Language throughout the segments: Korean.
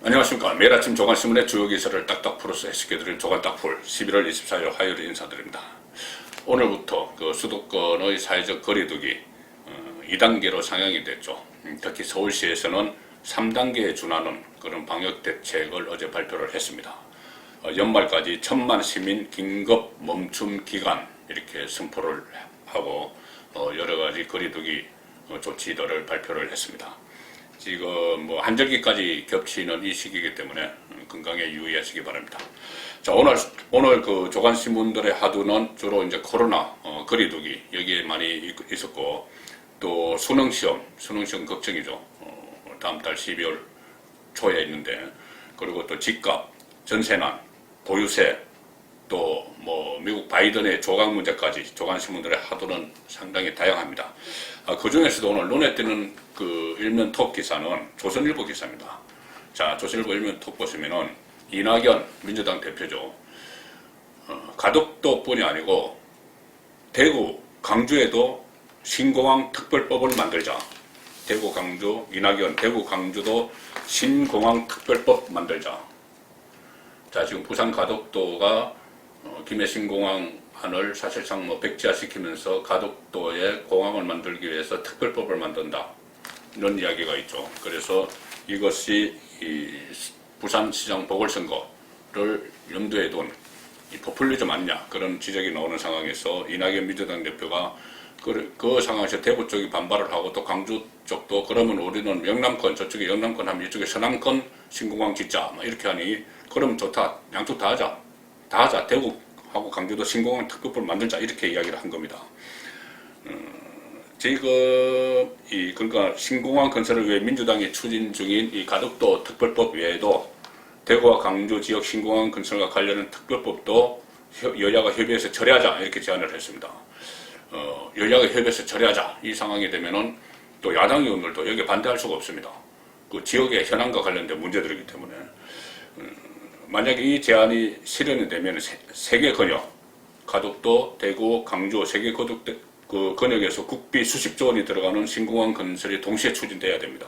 안녕하십니까. 매일 아침 조간신문의 주요 기사를 딱딱 풀어서 해석해드리는 조간딱풀 11월 24일 화요일에 인사드립니다. 오늘부터 그 수도권의 사회적 거리두기 2단계로 상향이 됐죠. 특히 서울시에서는 3단계에 준하는 그런 방역 대책을 어제 발표를 했습니다. 연말까지 1000만 시민 긴급 멈춤 기간 이렇게 선포를 하고 여러 가지 거리두기 조치들을 발표를 했습니다. 지금 뭐 한절기까지 겹치는 이 시기이기 때문에 건강에 유의하시기 바랍니다. 자, 오늘 그 조간신문들의 하두는 주로 이제 코로나 거리두기 여기에 많이 있었고, 또 수능시험 걱정이죠. 다음 달 12월 초에 있는데, 그리고 또 집값, 전세난, 보유세, 또 뭐 미국 바이든의 조각 문제까지 조간신문들의 하두는 상당히 다양합니다. 그 중에서도 오늘 눈에 띄는 그 일면 톱 기사는 조선일보 기사입니다. 자, 조선일보 일면 톱 보시면은 이낙연 민주당 대표죠. 가덕도뿐이 아니고 대구, 강주에도 신공항 특별법을 만들자. 대구, 강주, 이낙연, 대구, 강주도 신공항 특별법 만들자. 자, 지금 부산 가덕도가 김해 신공항안을 사실상 뭐 백지화시키면서 가덕도에 공항을 만들기 위해서 특별법을 만든다. 이런 이야기가 있죠. 그래서 이것이 이 부산시장 보궐선거를 염두에 둔 이 포퓰리즘 아니냐 그런 지적이 나오는 상황에서 이낙연 민주당 대표가 그 상황에서 대구 쪽이 반발을 하고, 또 강주 쪽도 그러면 우리는 영남권, 저쪽에 영남권 하면 이쪽에 서남권 신공항 짓자 이렇게 하니, 그럼 좋다, 양쪽 다 하자, 대구하고 강주도 신공항 특별법을 만들자 이렇게 이야기를 한 겁니다. 지금 그러니까 신공항 건설을 위해 민주당이 추진 중인 이 가덕도 특별법 외에도 대구와 강주 지역 신공항 건설과 관련한 특별법도 여야가 협의해서 처리하자 이렇게 제안을 했습니다. 여야가 협의해서 처리하자 이 상황이 되면은 또 야당 의원들도 여기에 반대할 수가 없습니다. 그 지역의 현안과 관련된 문제들이기 때문에 만약에 이 제안이 실현이 되면 세계 권역, 가덕도, 대구, 강주 세계 그 권역에서 국비 수십조 원이 들어가는 신공항 건설이 동시에 추진돼야 됩니다.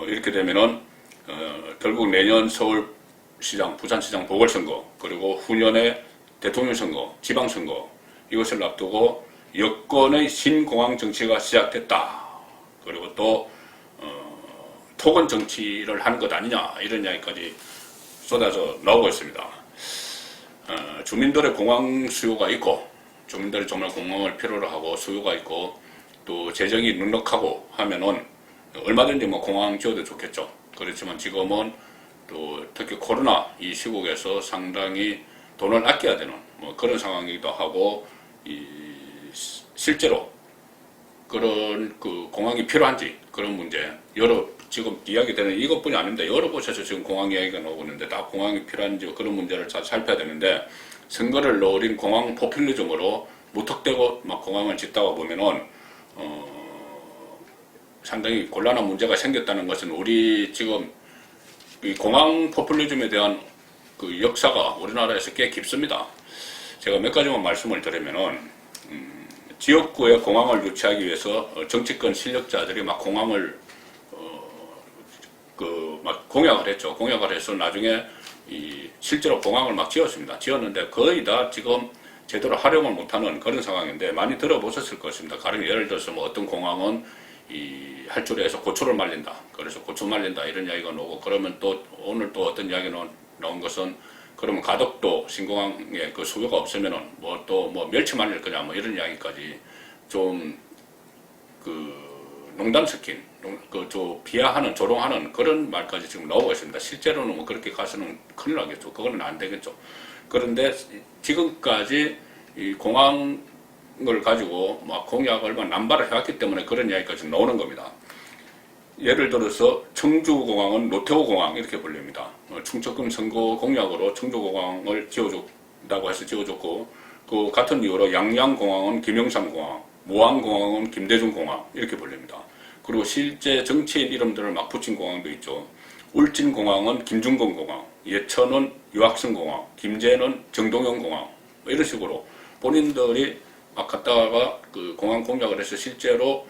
이렇게 되면은 결국 내년 서울시장, 부산시장 보궐선거, 그리고 후년에 대통령 선거, 지방선거 이것을 앞두고 여권의 신공항 정치가 시작됐다. 그리고 또 토건 정치를 하는 것 아니냐 이런 이야기까지 쏟아져 나오고 있습니다. 주민들의 공항 수요가 있고, 주민들이 정말 공항을 필요로 하고 수요가 있고, 또 재정이 넉넉하고 하면은 얼마든지 뭐 공항 지어도 좋겠죠. 그렇지만 지금은 또 특히 코로나 이 시국에서 상당히 돈을 아껴야 되는 뭐 그런 상황이기도 하고, 실제로 그런 그 공항이 필요한지 그런 문제 지금 이야기되는 이것뿐이 아닌데 여러 곳에서 지금 공항 이야기가 나오고 있는데 다 공항이 필요한지 그런 문제를 잘 살펴야 되는데, 선거를 노린 공항 포퓰리즘으로 무턱대고 막 공항을 짓다가 보면은 상당히 곤란한 문제가 생겼다는 것은, 우리 지금 이 공항 포퓰리즘에 대한 그 역사가 우리나라에서 꽤 깊습니다. 제가 몇 가지만 말씀을 드리면은 지역구에 공항을 유치하기 위해서 정치권 실력자들이 막 공항을 막 공약을 했죠. 공약을 해서 나중에 실제로 공항을 막 지었습니다. 지었는데 거의 다 지금 제대로 활용을 못하는 그런 상황인데, 많이 들어보셨을 것입니다. 가령 예를 들어서 뭐 어떤 공항은 할줄에서 고추를 말린다. 그래서 고추 말린다 이런 이야기가 나오고, 그러면 또 오늘 또 어떤 이야기가 나온 것은, 그러면 가덕도 신공항에 그 수요가 없으면은 뭐 또 뭐 멸치 말릴 거냐 뭐 이런 이야기까지 좀 농담 섞인 비하하는, 조롱하는 그런 말까지 지금 나오고 있습니다. 실제로는 뭐 그렇게 가서는 큰일 나겠죠. 그거는 안 되겠죠. 그런데 지금까지 이 공항을 가지고 막 공약을 막 남발을 해왔기 때문에 그런 이야기까지 나오는 겁니다. 예를 들어서 청주공항은 노태우공항 이렇게 불립니다. 충청권 선거 공약으로 청주공항을 지어준다고 해서 지어줬고, 그 같은 이유로 양양공항은 김영삼공항, 모항공항은 김대중공항 이렇게 불립니다. 그리고 실제 정치인 이름들을 막 붙인 공항도 있죠. 울진공항은 김중건공항, 예천은 유학성공항, 김제는 정동영공항 이런 식으로 본인들이 막 갔다가 그 공항 공약을 해서 실제로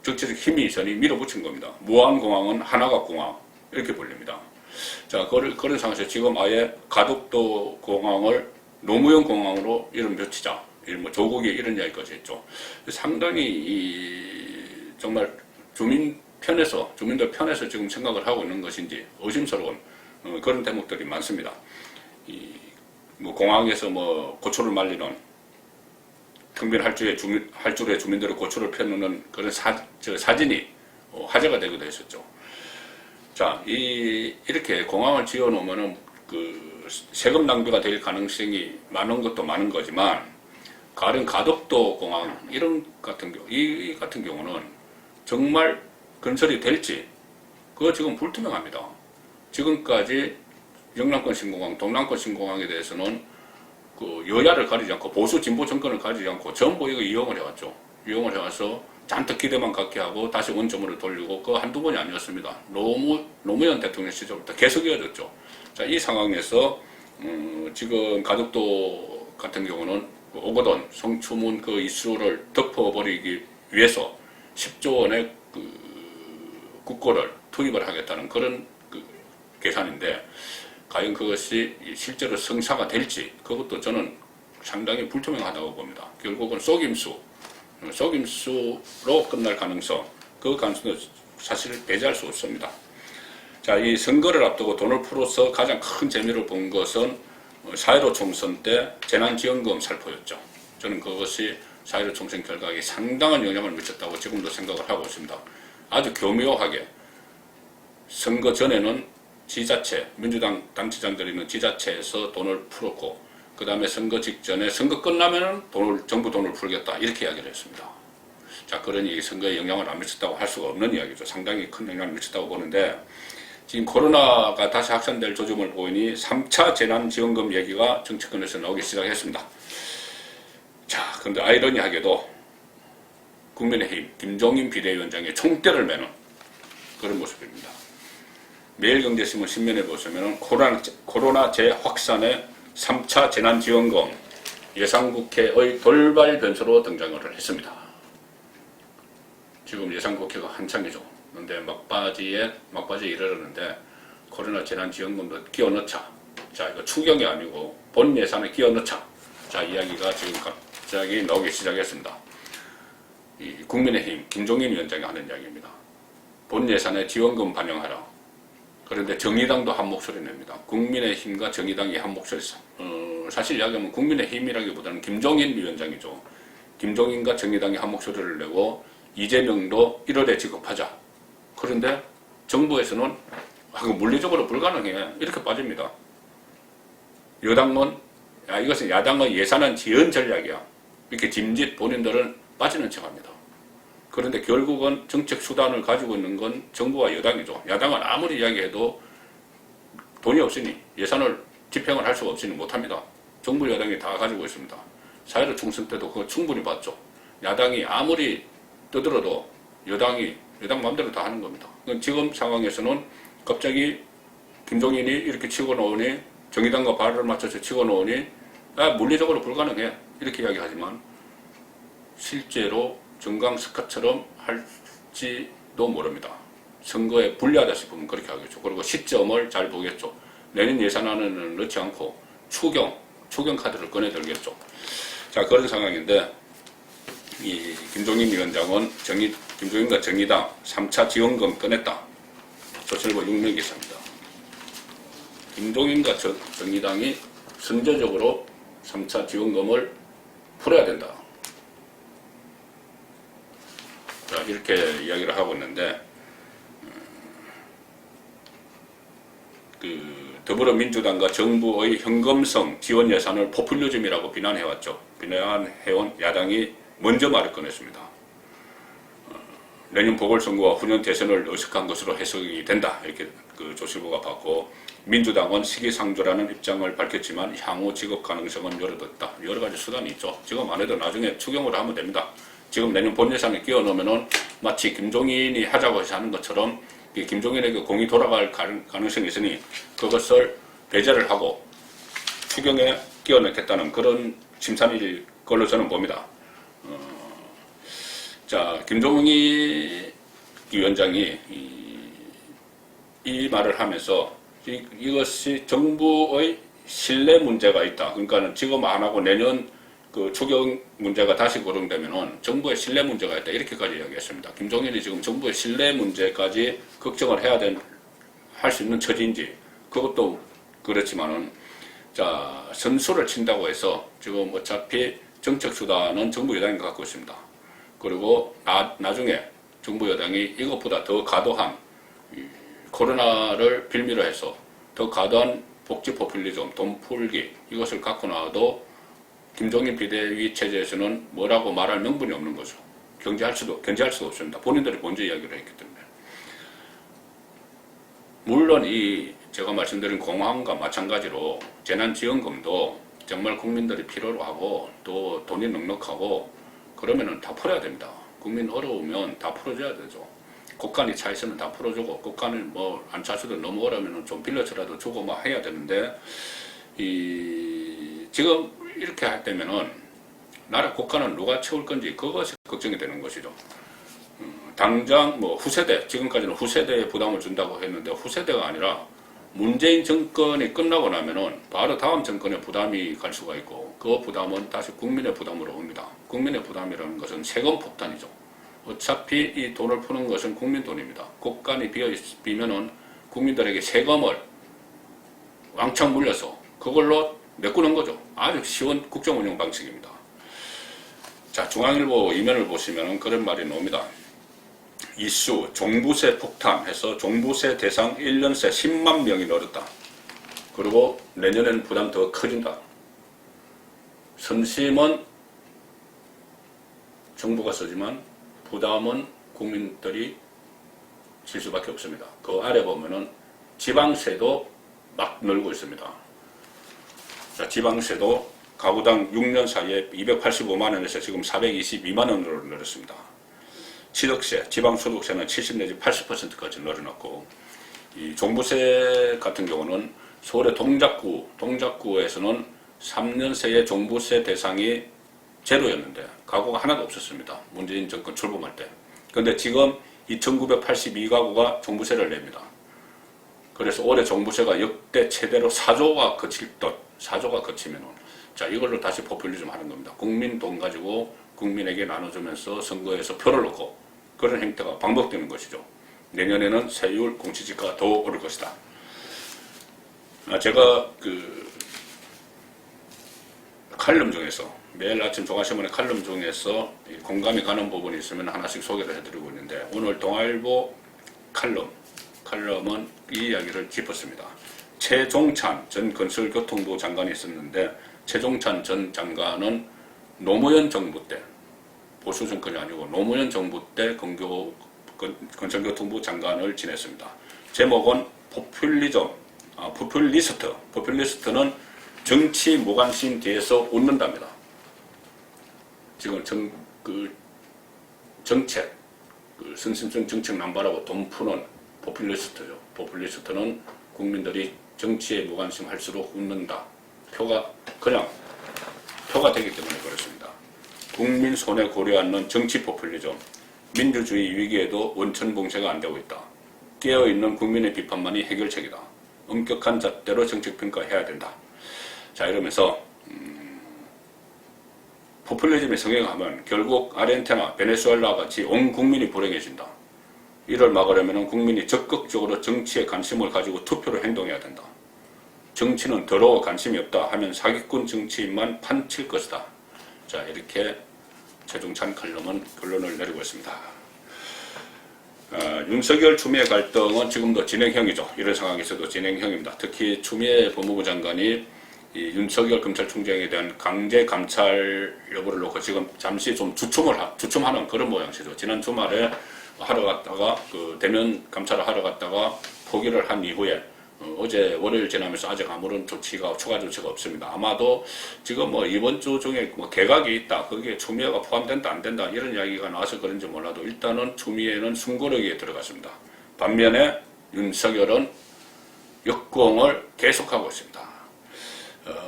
정치적 힘이 있으니 밀어붙인 겁니다. 무안공항은 하나각공항 이렇게 불립니다. 자, 그런 상황에서 지금 아예 가덕도 공항을 노무현 공항으로 이름 붙이자. 뭐 조국이 이런 이야기까지 했죠. 상당히 정말 주민들 편에서 지금 생각을 하고 있는 것인지 의심스러운 그런 대목들이 많습니다. 뭐 공항에서 뭐 고초를 말리는 경빈 할주의 주민들의 고초를 펴놓는 그런 사진이 화제가 되기도 했었죠. 자, 이렇게 공항을 지어 놓으면은 그 세금 낭비가 될 가능성이 많은 것도 많은 거지만, 가령 가덕도 공항 이런 같은 경우, 이 같은 경우는 정말 건설이 될지 그거 지금 불투명합니다. 지금까지 영남권 신공항, 동남권 신공항에 대해서는 그 여야를 가리지 않고 보수 진보 정권을 가리지 않고 전부 이거 이용을 해왔죠. 이용을 해와서 잔뜩 기대만 갖게 하고 다시 원점으로 돌리고 그 한두 번이 아니었습니다. 노무현 대통령 시절부터 계속 이어졌죠. 자, 이 상황에서 지금 가덕도 같은 경우는 오거돈 성추문 그 이슈를 덮어버리기 위해서 10조 원의 그 국고를 투입을 하겠다는 그런 그 계산인데, 과연 그것이 실제로 성사가 될지 그것도 저는 상당히 불투명하다고 봅니다. 결국은 속임수로 끝날 가능성, 그 가능성도 사실 배제할 수 없습니다. 자, 이 선거를 앞두고 돈을 풀어서 가장 큰 재미를 본 것은 4.15 총선 때 재난지원금 살포였죠. 저는 그것이 4.15 총선 결과에 상당한 영향을 미쳤다고 지금도 생각을 하고 있습니다. 아주 교묘하게 선거 전에는 지자체, 민주당 단체장들이 있는 지자체에서 돈을 풀었고, 그 다음에 선거 직전에 선거 끝나면은 정부 돈을 풀겠다 이렇게 이야기를 했습니다. 자, 그러니 선거에 영향을 안 미쳤다고 할 수가 없는 이야기죠. 상당히 큰 영향을 미쳤다고 보는데, 지금 코로나가 다시 확산될 조짐을 보이니 3차 재난지원금 얘기가 정치권에서 나오기 시작했습니다. 자, 그런데 아이러니하게도 국민의힘 김종인 비대위원장의 총대를 매는 그런 모습입니다. 매일경제신문 신문에 보시면 코로나 재확산의 3차 재난지원금 예상국회의 돌발 변수로 등장을 했습니다. 지금 예상국회가 한창이죠. 그런데 막바지에 이르렀는데 코로나 재난지원금도 끼워 넣자. 자, 이거 추경이 아니고 본 예산에 끼워 넣자. 자, 이야기가 지금 갑자기 나오기 시작했습니다. 이 국민의힘 김종인 위원장이 하는 이야기입니다. 본 예산에 지원금 반영하라. 그런데 정의당도 한 목소리 냅니다. 국민의힘과 정의당이 한 목소리. 사실 이야기하면 국민의힘이라기보다는 김종인 위원장이죠. 김종인과 정의당이 한 목소리를 내고 이재명도 1월에 지급하자. 그런데 정부에서는 물리적으로 불가능해 이렇게 빠집니다. 여당은 이것은 야당의 예산안 지연 전략이야 이렇게 짐짓 본인들은 빠지는 척합니다. 그런데 결국은 정책 수단을 가지고 있는 건 정부와 여당이죠. 야당은 아무리 이야기해도 돈이 없으니 예산을 집행을 할 수가 없으니 못합니다. 정부 여당이 다 가지고 있습니다. 4.15 총선 때도 그거 충분히 봤죠. 야당이 아무리 떠들어도 여당 마음대로 다 하는 겁니다. 지금 상황에서는 갑자기 김종인이 이렇게 치고 나오니 정의당과 발을 맞춰서 치고 나오니 물리적으로 불가능해 이렇게 이야기하지만 실제로 정강스카처럼 할지도 모릅니다. 선거에 불리하다 싶으면 그렇게 하겠죠. 그리고 시점을 잘 보겠죠. 내년 예산안에는 넣지 않고 추경 카드를 꺼내들겠죠. 자, 그런 상황인데 이 김종인 위원장은 김종인과 정의당 3차 지원금 꺼냈다. 조선일보 6면 기사입니다. 김종인과 정의당이 선제적으로 3차 지원금을 풀어야 된다. 자, 이렇게 이야기를 하고 있는데 더불어민주당과 정부의 현금성 지원 예산을 포퓰리즘이라고 비난해왔죠. 비난해온 야당이 먼저 말을 꺼냈습니다. 내년 보궐선거와 후년 대선을 의식한 것으로 해석이 된다. 이렇게 조선일보가 봤고, 민주당은 시기상조라는 입장을 밝혔지만 향후 지급 가능성은 열어뒀다. 여러 가지 수단이 있죠. 지금 안 해도 나중에 추경으로 하면 됩니다. 지금 내년 본 예산에 끼워 넣으면은 마치 김종인이 하자고 해서 하는 것처럼 김종인에게 공이 돌아갈 가능성이 있으니 그것을 배제를 하고 추경에 끼워 넣겠다는 그런 심산일 걸로 저는 봅니다. 자, 김종인 위원장이 이 말을 하면서 이것이 정부의 신뢰 문제가 있다. 그러니까 지금 안 하고 내년 그 추경 문제가 다시 거론되면은 정부의 신뢰 문제가 있다. 이렇게까지 이야기했습니다. 김종인이 지금 정부의 신뢰 문제까지 걱정을 할 수 있는 처지인지, 그것도 그렇지만은, 자, 선수를 친다고 해서 지금 어차피 정책 수단은 정부 여당이 갖고 있습니다. 그리고 나중에 정부 여당이 이것보다 더 과도한 코로나를 빌미로 해서 더 과도한 복지 포퓰리즘, 돈 풀기, 이것을 갖고 나와도 김종인 비대위 체제에서는 뭐라고 말할 명분이 없는 거죠. 견제할 수도 없습니다. 본인들이 먼저 이야기를 했기 때문에. 물론 제가 말씀드린 공항과 마찬가지로 재난지원금도 정말 국민들이 필요로 하고 또 돈이 넉넉하고 그러면은 다 풀어야 됩니다. 국민 어려우면 다 풀어줘야 되죠. 국간이 차 있으면 다 풀어주고, 국간을 뭐 안 차서도 너무 어려우면 좀 빌려서라도 주고 막 해야 되는데, 지금 이렇게 할 때면은 나라 국가는 누가 채울 건지 그것이 걱정이 되는 것이죠. 당장 뭐 후세대, 지금까지는 후세대에 부담을 준다고 했는데 후세대가 아니라 문재인 정권이 끝나고 나면은 바로 다음 정권에 부담이 갈 수가 있고, 그 부담은 다시 국민의 부담으로 옵니다. 국민의 부담이라는 것은 세금 폭탄이죠. 어차피 이 돈을 푸는 것은 국민 돈입니다. 국간이 비면은 국민들에게 세금을 왕창 물려서 그걸로 메꾸는 거죠. 아주 쉬운 국정운영 방식입니다. 자, 중앙일보 이면을 보시면 그런 말이 나옵니다. 이슈 종부세 폭탄해서 종부세 대상 1년새 10만 명이 늘었다. 그리고 내년에는 부담 더 커진다. 선심은 정부가 쓰지만 부담은 국민들이 질 수밖에 없습니다. 그 아래 보면은 지방세도 막 늘고 있습니다. 자, 지방세도 가구당 6년 사이에 285만 원에서 지금 422만 원으로 늘었습니다. 취득세, 지방소득세는 70 내지 80%까지 늘어났고, 이 종부세 같은 경우는 서울의 동작구에서는 3년새의 종부세 대상이 제로였는데 가구가 하나도 없었습니다. 문재인 정권 출범할 때. 그런데 지금 2982가구가 종부세를 냅니다. 그래서 올해 종부세가 역대 최대로 4조가 거칠 듯, 4조가 거치면은, 자, 이걸로 다시 포퓰리즘 하는 겁니다. 국민 돈 가지고 국민에게 나눠주면서 선거에서 표를 넣고, 그런 행태가 반복되는 것이죠. 내년에는 세율, 공시지가가 더 오를 것이다. 제가 칼럼 중에서, 매일 아침 종합신문의 칼럼 중에서 공감이 가는 부분이 있으면 하나씩 소개를 해드리고 있는데, 오늘 동아일보 칼럼은 이 이야기를 짚었습니다. 최종찬 전 건설교통부 장관이 있었는데, 최종찬 전 장관은 노무현 정부 때, 보수 정권이 아니고 노무현 정부 때 건설교통부 장관을 지냈습니다. 제목은 포퓰리스트는 정치 무관심 뒤에서 웃는답니다. 지금 정책, 선심성 정책 남발하고 돈 푸는 포퓰리스트죠. 포퓰리스트는 국민들이 정치에 무관심할수록 웃는다. 표가 되기 때문에 그렇습니다. 국민 손해 고려 않는 정치 포퓰리즘, 민주주의 위기에도 원천봉쇄가 안 되고 있다. 깨어있는 국민의 비판만이 해결책이다. 엄격한 잣대로 정책평가해야 된다. 자, 이러면서 포퓰리즘이 성행하면 결국 아르헨티나, 베네수엘라 같이 온 국민이 불행해진다. 이를 막으려면 국민이 적극적으로 정치에 관심을 가지고 투표로 행동해야 된다. 정치는 더러워 관심이 없다 하면 사기꾼 정치인만 판칠 것이다. 자, 이렇게 최종찬 칼럼은 결론을 내리고 있습니다. 윤석열 추미애 갈등은 지금도 진행형이죠. 이런 상황에서도 진행형입니다. 특히 추미애 법무부 장관이 이 윤석열 검찰총장에 대한 강제 감찰 여부를 놓고 지금 잠시 좀 주춤하는 그런 모양새죠. 지난 주말에 하러 갔다가 대면 감찰을 하러 갔다가 포기를 한 이후에 어제 월요일 지나면서 아직 아무런 추가 조치가 없습니다. 아마도 지금 이번 주 중에 개각이 있다, 거기에 추미애가 포함된다 안 된다 이런 이야기가 나와서 그런지 몰라도 일단은 추미애는 숨고르기에 들어갔습니다. 반면에 윤석열은 역공을 계속하고 있습니다.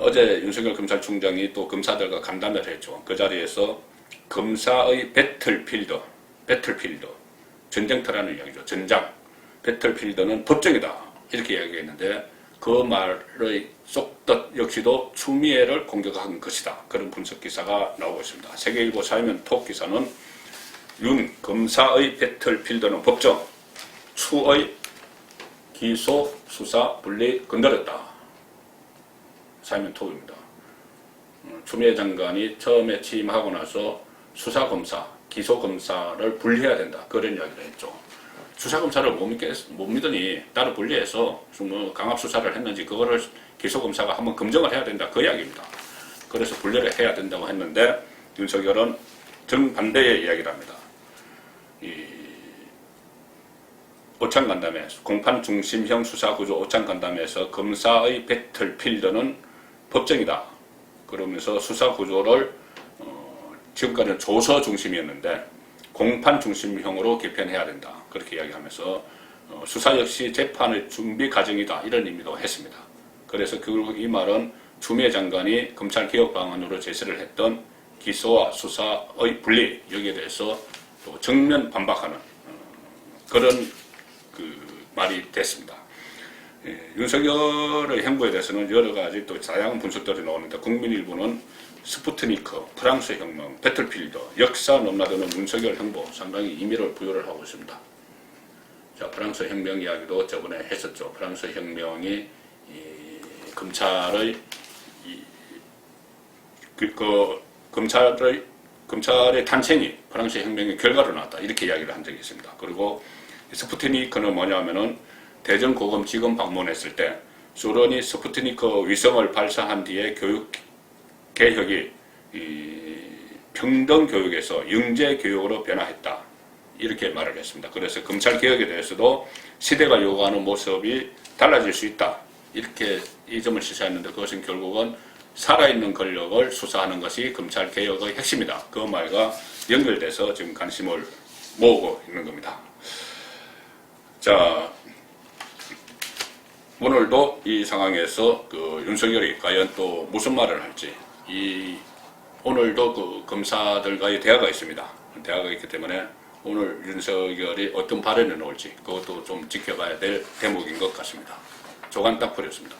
어제 윤석열 검찰총장이 또 검사들과 간담회를 했죠. 그 자리에서 검사의 배틀필드, 전쟁터라는 이야기죠. 전장, 배틀필드는 법정이다. 이렇게 이야기했는데 그 말의 쏙덧 역시도 추미애를 공격한 것이다. 그런 분석 기사가 나오고 있습니다. 세계일보 사이먼 톡 기사는 윤 검사의 배틀필드는 법정, 추의 기소 수사 분리 건드렸다. 사이먼 톡입니다. 추미애 장관이 처음에 취임하고 나서 수사검사, 기소검사를 분리해야 된다. 그런 이야기를 했죠. 수사검사를 못 믿으니 따로 분리해서 뭐 강압수사를 했는지 그거를 기소검사가 한번 검증을 해야 된다. 그 이야기입니다. 그래서 분리를 해야 된다고 했는데 윤석열은 정반대의 이야기를 합니다. 오창간담회, 공판중심형 수사구조 오창간담회에서 검사의 배틀필드는 법정이다. 그러면서 수사구조를 지금까지는 조서 중심이었는데 공판 중심형으로 개편해야 된다. 그렇게 이야기하면서 수사 역시 재판의 준비 과정이다. 이런 의미도 했습니다. 그래서 결국 이 말은 추미애 장관이 검찰 개혁 방안으로 제시를 했던 기소와 수사의 분리 여기에 대해서 또 정면 반박하는 그런 말이 됐습니다. 윤석열의 행보에 대해서는 여러 가지 또 다양한 분석들이 나오는데 국민일보는 스푸트니크, 프랑스 혁명, 배틀필드, 역사 넘나드는 윤석열 행보 상당히 의미를 부여를 하고 있습니다. 자, 프랑스 혁명 이야기도 저번에 했었죠. 프랑스 혁명이 검찰의 탄생이 프랑스 혁명의 결과로 나왔다. 이렇게 이야기를 한 적이 있습니다. 그리고 스푸트니크는 뭐냐면은 대전 고검 지검 방문했을 때 소련이 스푸트니크 위성을 발사한 뒤에 교육 개혁이 평등 교육에서 영재 교육으로 변화했다. 이렇게 말을 했습니다. 그래서 검찰 개혁에 대해서도 시대가 요구하는 모습이 달라질 수 있다. 이렇게 이 점을 시사했는데 그것은 결국은 살아있는 권력을 수사하는 것이 검찰 개혁의 핵심이다. 그 말과 연결돼서 지금 관심을 모으고 있는 겁니다. 자, 오늘도 이 상황에서 윤석열이 과연 또 무슨 말을 할지 오늘도 검사들과의 대화가 있습니다. 대화가 있기 때문에 오늘 윤석열이 어떤 발언을 놓을지 그것도 좀 지켜봐야 될 대목인 것 같습니다. 조간 딱 버렸습니다.